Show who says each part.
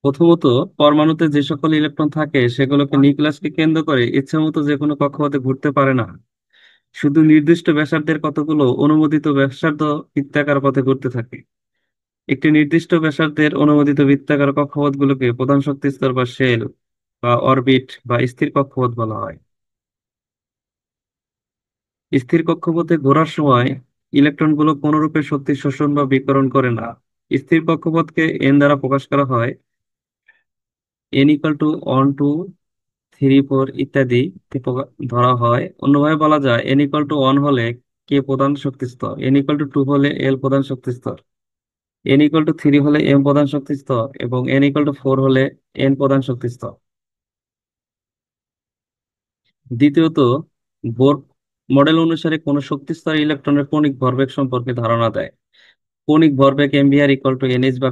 Speaker 1: প্রথমত, পরমাণুতে যে সকল ইলেকট্রন থাকে সেগুলোকে নিউক্লিয়াসকে কেন্দ্র করে ইচ্ছামতো যে কোনো কক্ষপথে ঘুরতে পারে না। শুধু নির্দিষ্ট ব্যাসার্ধের কতগুলো অনুমোদিত ব্যাসার্ধ বৃত্তাকার পথে ঘুরতে থাকে। একটি নির্দিষ্ট ব্যাসার্ধের অনুমোদিত বৃত্তাকার কক্ষপথগুলোকে প্রধান শক্তি স্তর বা শেল বা অরবিট বা স্থির কক্ষপথ বলা হয়। স্থির কক্ষপথে ঘোরার সময় ইলেকট্রনগুলো কোনরূপে শক্তি শোষণ বা বিকিরণ করে না। স্থির কক্ষপথকে এন দ্বারা প্রকাশ করা হয়। এন ইকাল টু 1 2 3 4 ইত্যাদি ধরা হয়। অন্যভাবে বলা যায়, এন ইকাল টু 1 হলে কে প্রধান শক্তি স্তর, এন ইকাল টু 2 হলে এল প্রধান শক্তি স্তর, এন ইকাল টু 3 হলে এম প্রধান শক্তি স্তর এবং এন ইকাল টু 4 হলে এন প্রধান শক্তি স্তর। দ্বিতীয়ত, বোর মডেল অনুসারে কোন শক্তি স্তর ইলেকট্রনের কণিক ভরবেগ সম্পর্কে ধারণা দেয়। কণিক ভরবেগ এমভিআর ইকুয়াল টু এনএইচ বা